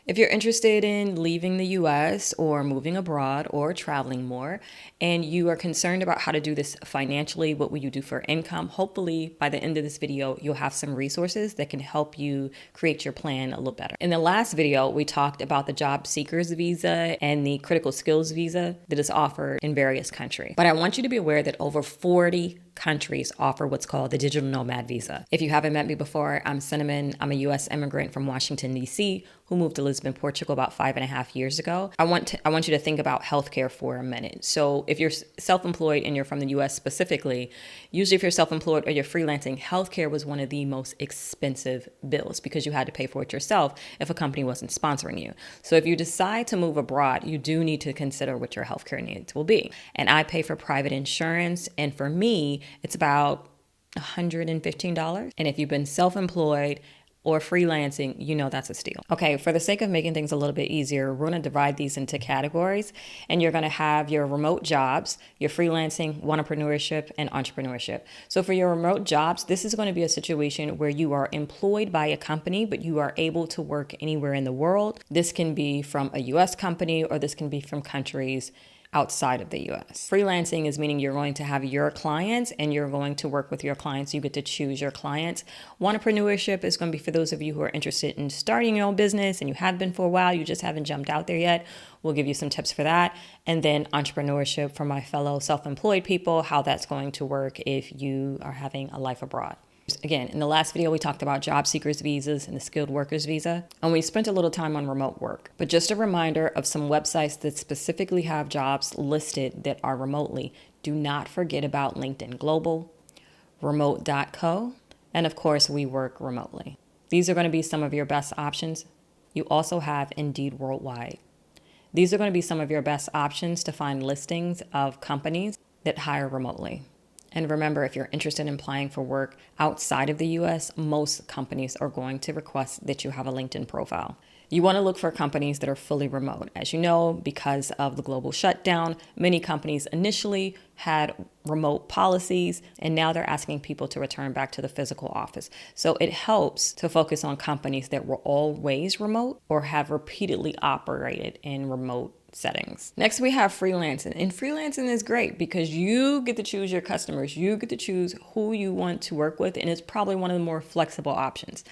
If you're interested in leaving the US or moving abroad or traveling more, and you are concerned about how to do this financially, what will you do for income? Hopefully by the end of this video, you'll have some resources that can help you create your plan a little better. In the last video, we talked about the job seekers visa and the critical skills visa that is offered in various countries. But I want you to be aware that over 40 countries offer what's called the digital nomad visa. If you haven't met me before, I'm Cinnamon. I'm a US immigrant from Washington, D.C., who moved to Lisbon, Portugal about 5.5 years ago. I want you to think about healthcare for a minute. So if you're self-employed and you're from the US specifically, usually if you're self-employed or you're freelancing, healthcare was one of the most expensive bills because you had to pay for it yourself if a company wasn't sponsoring you. So if you decide to move abroad, you do need to consider what your healthcare needs will be. And I pay for private insurance, and for me, it's about $115. And if you've been self-employed or freelancing, you know that's a steal. Okay, for the sake of making things a little bit easier, we're gonna divide these into categories, and you're gonna have your remote jobs, your freelancing, entrepreneurship, and entrepreneurship. So for your remote jobs, this is gonna be a situation where you are employed by a company, but you are able to work anywhere in the world. This can be from a US company, or this can be from countries outside of the US. Freelancing is meaning you're going to have your clients and you're going to work with your clients. You get to choose your clients. Entrepreneurship is going to be for those of you who are interested in starting your own business and you have been for a while, you just haven't jumped out there yet. We'll give you some tips for that. And then entrepreneurship for my fellow self-employed people, how that's going to work if you are having a life abroad. Again, in the last video, we talked about job seekers visas and the skilled workers visa, and we spent a little time on remote work. But just a reminder of some websites that specifically have jobs listed that are remotely. Do not forget about LinkedIn Global, remote.co, and of course, we work remotely. These are going to be some of your best options. You also have Indeed Worldwide. These are going to be some of your best options to find listings of companies that hire remotely. And remember, if you're interested in applying for work outside of the US, most companies are going to request that you have a LinkedIn profile. You want to look for companies that are fully remote. As you know, because of the global shutdown, many companies initially had remote policies, and now they're asking people to return back to the physical office. So it helps to focus on companies that were always remote or have repeatedly operated in remote settings. Next, we have freelancing. And freelancing is great because you get to choose your customers. You get to choose who you want to work with, and it's probably one of the more flexible options.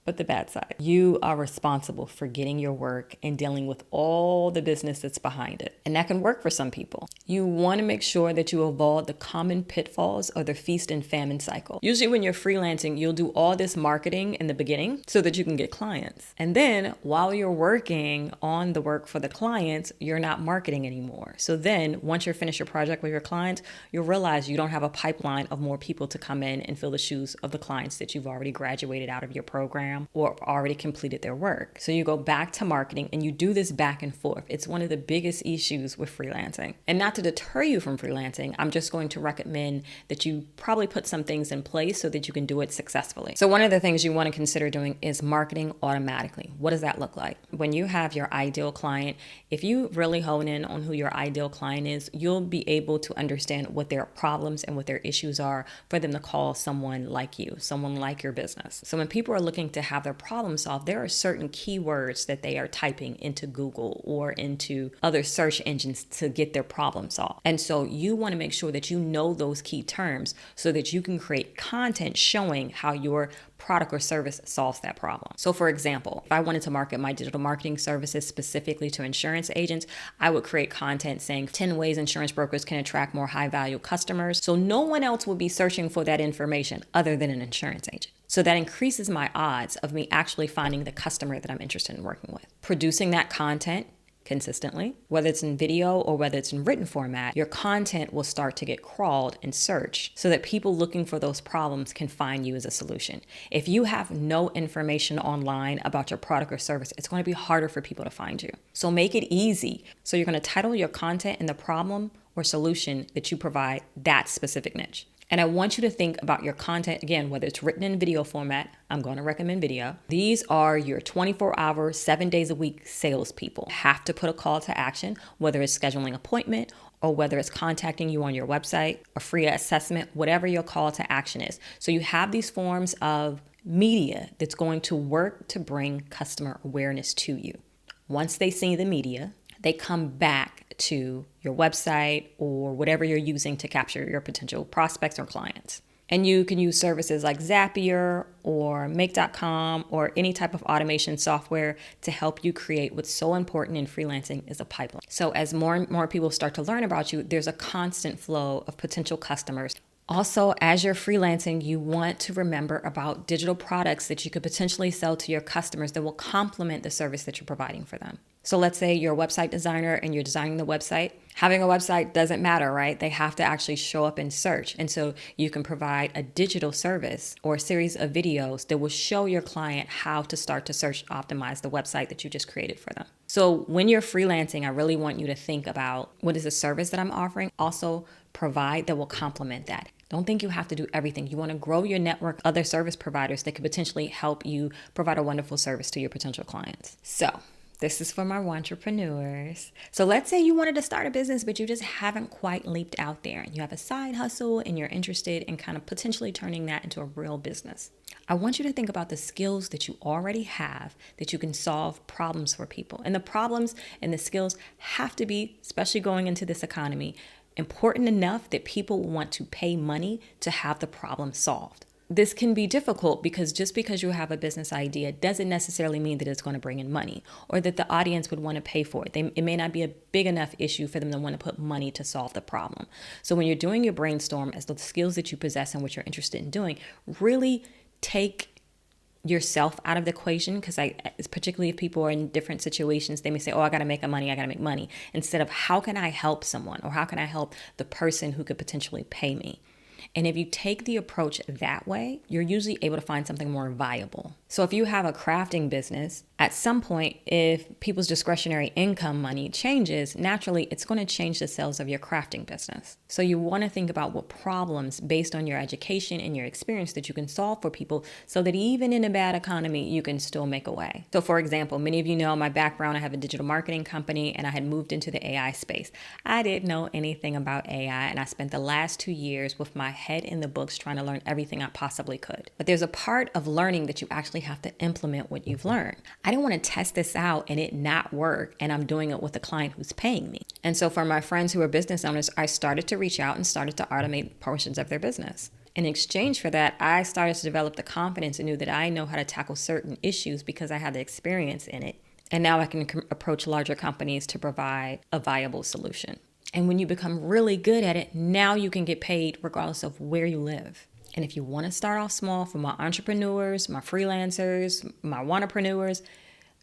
But the bad side, you are responsible for getting your work and dealing with all the business that's behind it. And that can work for some people. You want to make sure that you avoid the common pitfalls of the feast and famine cycle. Usually when you're freelancing, you'll do all this marketing in the beginning so that you can get clients. And then while you're working on the work for the clients, you're not marketing anymore. So then once you're finished your project with your clients, you'll realize you don't have a pipeline of more people to come in and fill the shoes of the clients that you've already graduated out of your program or already completed their work. So you go back to marketing and you do this back and forth. It's one of the biggest issues with freelancing. And not to deter you from freelancing, I'm just going to recommend that you probably put some things in place so that you can do it successfully. So one of the things you want to consider doing is marketing automatically. What does that look like? When you have your ideal client, if you really hone in on who your ideal client is, you'll be able to understand what their problems and what their issues are for them to call someone like you, someone like your business. So when people are looking to have their problem solved, there are certain keywords that they are typing into Google or into other search engines to get their problem solved. And so you want to make sure that you know those key terms so that you can create content showing how your product or service solves that problem. So for example, if I wanted to market my digital marketing services specifically to insurance agents, I would create content saying 10 ways insurance brokers can attract more high value customers. So no one else would be searching for that information other than an insurance agent. So that increases my odds of me actually finding the customer that I'm interested in working with. Producing that content consistently, whether it's in video or whether it's in written format, your content will start to get crawled and searched so that people looking for those problems can find you as a solution. If you have no information online about your product or service, it's going to be harder for people to find you. So make it easy. So you're going to title your content and the problem or solution that you provide that specific niche. And I want you to think about your content, again, whether it's written in video format, I'm going to recommend video. These are your 24-hour, 7 days a week salespeople. Have to put a call to action, whether it's scheduling an appointment or whether it's contacting you on your website, a free assessment, whatever your call to action is. So you have these forms of media that's going to work to bring customer awareness to you. Once they see the media, they come back to your website or whatever you're using to capture your potential prospects or clients. And you can use services like Zapier or Make.com or any type of automation software to help you create what's so important in freelancing is a pipeline. So as more and more people start to learn about you, there's a constant flow of potential customers. Also, as you're freelancing, you want to remember about digital products that you could potentially sell to your customers that will complement the service that you're providing for them. So let's say you're a website designer and you're designing the website. Having a website doesn't matter, right? They have to actually show up in search. And so you can provide a digital service or a series of videos that will show your client how to start to search optimize the website that you just created for them. So when you're freelancing, I really want you to think about what is the service that I'm offering, also provide that will complement that. Don't think you have to do everything. You want to grow your network of other service providers that could potentially help you provide a wonderful service to your potential clients. So this is for my entrepreneurs. So let's say you wanted to start a business, but you just haven't quite leaped out there. You have a side hustle and you're interested in kind of potentially turning that into a real business. I want you to think about the skills that you already have that you can solve problems for people. And the problems and the skills have to be, especially going into this economy, important enough that people want to pay money to have the problem solved. This can be difficult because just because you have a business idea doesn't necessarily mean that it's going to bring in money or that the audience would want to pay for it. It may not be a big enough issue for them to want to put money to solve the problem. So when you're doing your brainstorm as the skills that you possess and what you're interested in doing, really take yourself out of the equation, because particularly if people are in different situations, they may say, oh, I got to make money, instead of how can I help someone or how can I help the person who could potentially pay me? And if you take the approach that way, you're usually able to find something more viable. So if you have a crafting business, at some point, if people's discretionary income money changes, naturally, it's going to change the sales of your crafting business. So you want to think about what problems based on your education and your experience that you can solve for people so that even in a bad economy, you can still make a way. So for example, many of you know my background, I have a digital marketing company and I had moved into the AI space. I didn't know anything about AI and I spent the last 2 years with my head in the books trying to learn everything I possibly could. But there's a part of learning that you actually have to implement what you've learned. I didn't want to test this out and it not work, and I'm doing it with a client who's paying me. And so for my friends who are business owners, I started to reach out and started to automate portions of their business. In exchange for that, I started to develop the confidence and knew that I know how to tackle certain issues because I had the experience in it. And now I can approach larger companies to provide a viable solution. And when you become really good at it, now you can get paid regardless of where you live. And if you want to start off small, for my entrepreneurs, my freelancers, my wantrepreneurs,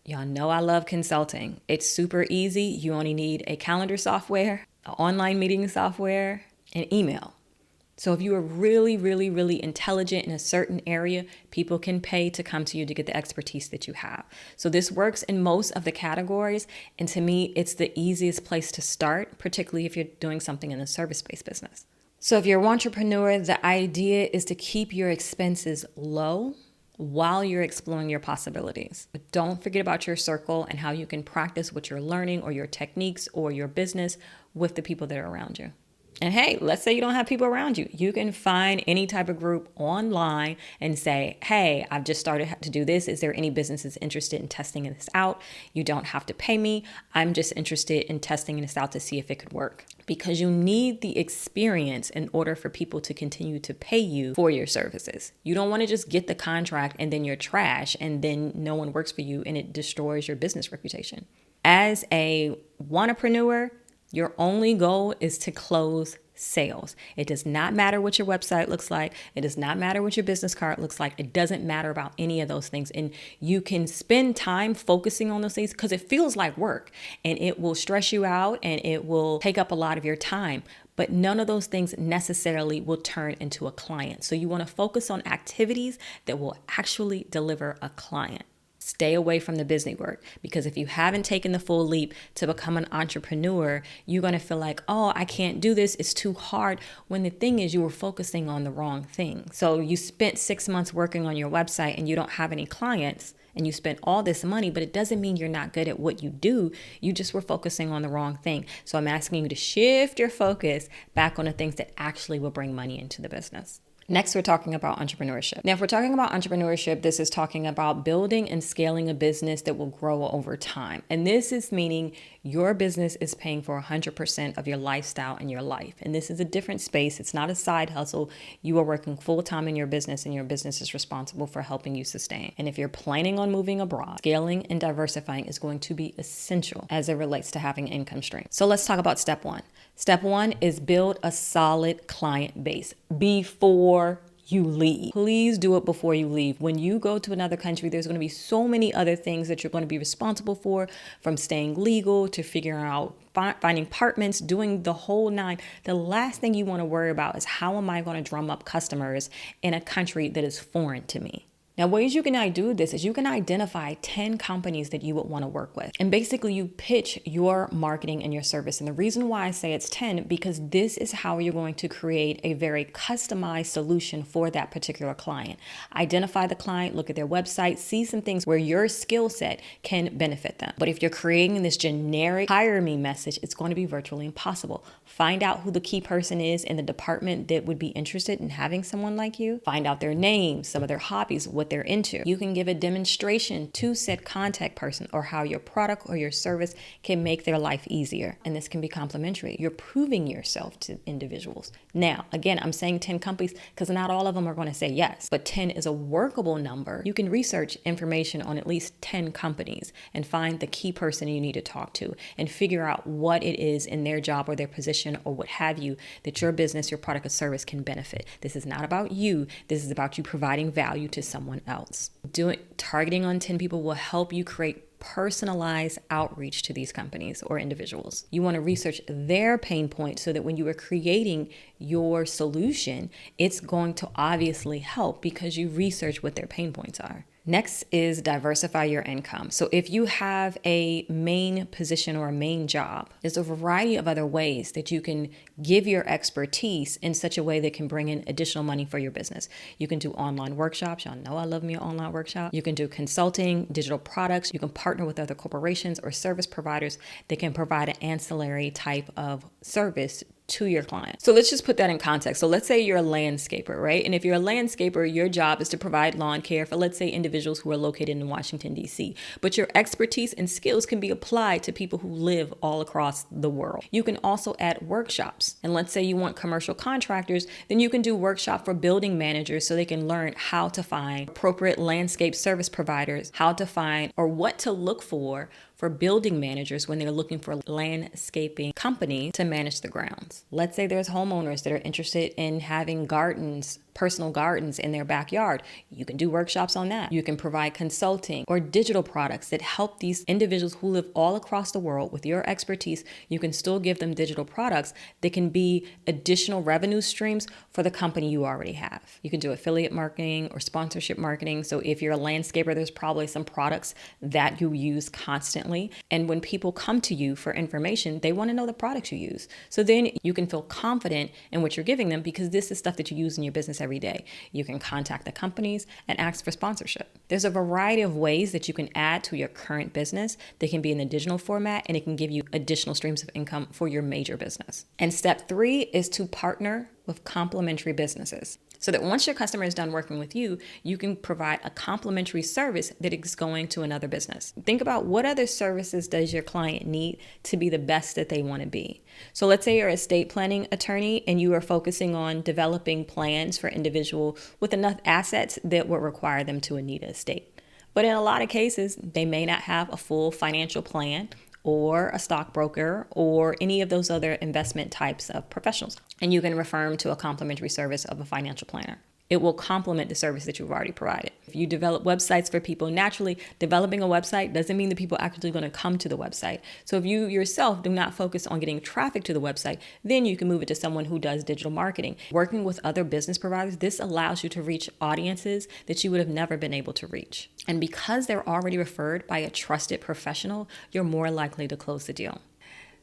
y'all know I love consulting. It's super easy. You only need a calendar software, an online meeting software, and email. So if you are really, really, really intelligent in a certain area, people can pay to come to you to get the expertise that you have. So this works in most of the categories. And to me, it's the easiest place to start, particularly if you're doing something in a service-based business. So if you're an entrepreneur, the idea is to keep your expenses low while you're exploring your possibilities. But don't forget about your circle and how you can practice what you're learning or your techniques or your business with the people that are around you. And hey, let's say you don't have people around you. You can find any type of group online and say, hey, I've just started to do this. Is there any businesses interested in testing this out? You don't have to pay me. I'm just interested in testing this out to see if it could work. Because you need the experience in order for people to continue to pay you for your services. You don't want to just get the contract and then you're trash and then no one works for you and it destroys your business reputation. As a wantrepreneur, your only goal is to close sales. It does not matter what your website looks like. It does not matter what your business card looks like. It doesn't matter about any of those things. And you can spend time focusing on those things because it feels like work and it will stress you out and it will take up a lot of your time. But none of those things necessarily will turn into a client. So you want to focus on activities that will actually deliver a client. Stay away from the busy work, because if you haven't taken the full leap to become an entrepreneur, you're going to feel like, oh, I can't do this. It's too hard. When the thing is, you were focusing on the wrong thing. So you spent 6 months working on your website and you don't have any clients and you spent all this money, but it doesn't mean you're not good at what you do. You just were focusing on the wrong thing. So I'm asking you to shift your focus back on the things that actually will bring money into the business. Next, we're talking about entrepreneurship. Now, if we're talking about entrepreneurship, this is talking about building and scaling a business that will grow over time. And this is meaning your business is paying for 100% of your lifestyle and your life. And this is a different space. It's not a side hustle. You are working full time in your business, and your business is responsible for helping you sustain. And if you're planning on moving abroad, scaling and diversifying is going to be essential as it relates to having income stream. So let's talk about step one. Step one is build a solid client base before you leave. Please do it before you leave. When you go to another country, there's going to be so many other things that you're going to be responsible for, from staying legal to figuring out finding apartments, doing the whole nine. The last thing you want to worry about is, how am I going to drum up customers in a country that is foreign to me? Now, ways you can do this is you can identify 10 companies that you would want to work with. And basically you pitch your marketing and your service. And the reason why I say it's 10, because this is how you're going to create a very customized solution for that particular client. Identify the client, look at their website, see some things where your skill set can benefit them. But if you're creating this generic hire me message, it's going to be virtually impossible. Find out who the key person is in the department that would be interested in having someone like you. Find out their names, some of their hobbies, what they're into. You can give a demonstration to said contact person or how your product or your service can make their life easier. And this can be complimentary. You're proving yourself to individuals. Now, again, I'm saying 10 companies because not all of them are going to say yes, but 10 is a workable number. You can research information on at least 10 companies and find the key person you need to talk to and figure out what it is in their job or their position or what have you that your business, your product or service can benefit. This is not about you. This is about you providing value to someone else. Targeting on 10 people will help you create personalized outreach to these companies or individuals. You want to research their pain points so that when you are creating your solution, it's going to obviously help because you research what their pain points are. Next is diversify your income. So if you have a main position or a main job, there's a variety of other ways that you can give your expertise in such a way that can bring in additional money for your business. You can do online workshops. Y'all know I love me an online workshop. You can do consulting, digital products. You can partner with other corporations or service providers that can provide an ancillary type of service to your client. So let's just put that in context. So let's say you're a landscaper, right? And if you're a landscaper, your job is to provide lawn care for, let's say, individuals who are located in Washington, D.C. But your expertise and skills can be applied to people who live all across the world. You can also add workshops. And let's say you want commercial contractors, then you can do workshop for building managers so they can learn how to find appropriate landscape service providers, how to find or what to look for building managers when they're looking for a landscaping company to manage the grounds. Let's say there's homeowners that are interested in having gardens, personal gardens in their backyard. You can do workshops on that. You can provide consulting or digital products that help these individuals who live all across the world. With your expertise, you can still give them digital products that can be additional revenue streams for the company you already have. You can do affiliate marketing or sponsorship marketing. So if you're a landscaper, there's probably some products that you use constantly. And when people come to you for information, they want to know the products you use. So then you can feel confident in what you're giving them because this is stuff that you use in your business every day. You can contact the companies and ask for sponsorship. There's a variety of ways that you can add to your current business. They can be in the digital format and it can give you additional streams of income for your major business. And step 3 is to partner with complementary businesses. So that once your customer is done working with you, you can provide a complementary service that is going to another business. Think about what other services does your client need to be the best that they want to be. So let's say you're an estate planning attorney and you are focusing on developing plans for individuals with enough assets that would require them to need an estate. But in a lot of cases, they may not have a full financial plan or a stockbroker or any of those other investment types of professionals. And you can refer them to a complimentary service of a financial planner. It will complement the service that you've already provided. If you develop websites for people, naturally, developing a website doesn't mean that people are actually going to come to the website. So if you yourself do not focus on getting traffic to the website, then you can move it to someone who does digital marketing. Working with other business providers, this allows you to reach audiences that you would have never been able to reach. And because they're already referred by a trusted professional, you're more likely to close the deal.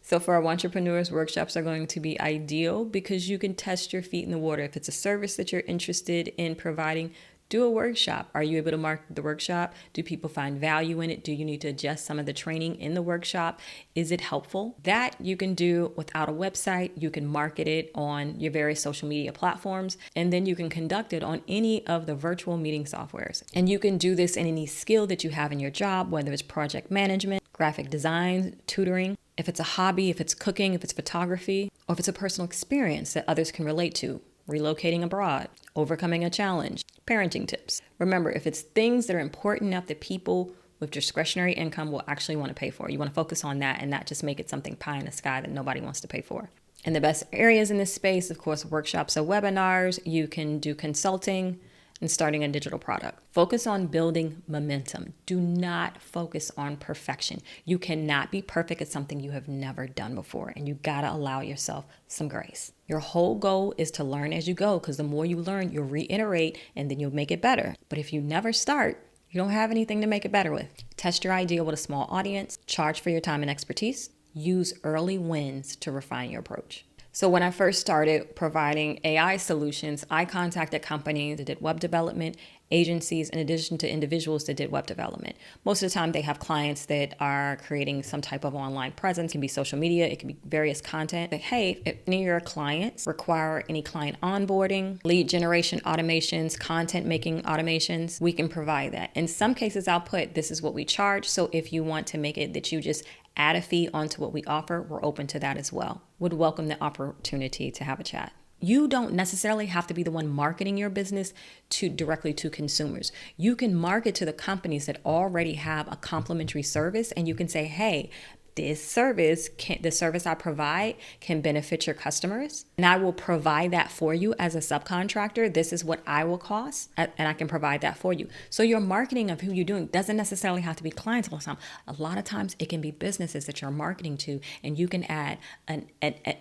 So for our entrepreneurs, workshops are going to be ideal because you can test your feet in the water. If it's a service that you're interested in providing, Do a workshop. Are you able to market the workshop? Do people find value in it? Do you need to adjust some of the training in the workshop? Is it helpful? That you can do without a website. You can market it on your various social media platforms, and then you can conduct it on any of the virtual meeting softwares. And you can do this in any skill that you have in your job, whether it's project management, graphic design, tutoring, if it's a hobby, if it's cooking, if it's photography, or if it's a personal experience that others can relate to, relocating abroad, overcoming a challenge, parenting tips. Remember, if it's things that are important enough that people with discretionary income will actually want to pay for, you want to focus on that and not just make it something pie in the sky that nobody wants to pay for. And the best areas in this space, of course, workshops or webinars. You can do consulting and starting a digital product. Focus on building momentum. Do not focus on perfection. You cannot be perfect at something you have never done before, and you gotta allow yourself some grace. Your whole goal is to learn as you go, because the more you learn, you'll reiterate and then you'll make it better. But if you never start, you don't have anything to make it better with. Test your idea with a small audience, charge for your time and expertise, use early wins to refine your approach. So when I first started providing AI solutions, I contacted companies that did web development, agencies, in addition to individuals that did web development. Most of the time they have clients that are creating some type of online presence. It can be social media, it can be various content. But hey, if any of your clients require any client onboarding, lead generation automations, content making automations, we can provide that. In some cases, I'll put, this is what we charge. So if you want to make it that you just add a fee onto what we offer, we're open to that as well. Would welcome the opportunity to have a chat. You don't necessarily have to be the one marketing your business directly to consumers. You can market to the companies that already have a complimentary service, and you can say, hey, the service I provide can benefit your customers, and I will provide that for you as a subcontractor. This is what I will cost, and I can provide that for you. So your marketing of who you're doing doesn't necessarily have to be clients all the time. A lot of times it can be businesses that you're marketing to, and you can add an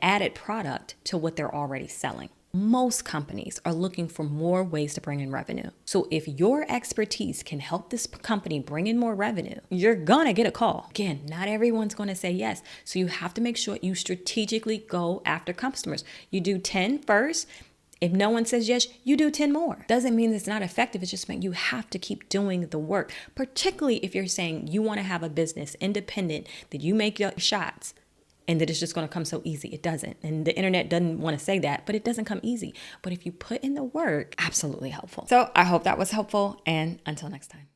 added product to what they're already selling. Most companies are looking for more ways to bring in revenue. So if your expertise can help this company bring in more revenue, you're gonna get a call. Again, not everyone's gonna say yes. So you have to make sure you strategically go after customers. You do 10 first. If no one says yes, you do 10 more. Doesn't mean it's not effective. It's just mean you have to keep doing the work, particularly if you're saying you wanna have a business independent, that you make your shots, and that it's just going to come so easy. It doesn't. And the internet doesn't want to say that, but it doesn't come easy. But if you put in the work, absolutely helpful. So I hope that was helpful. And until next time.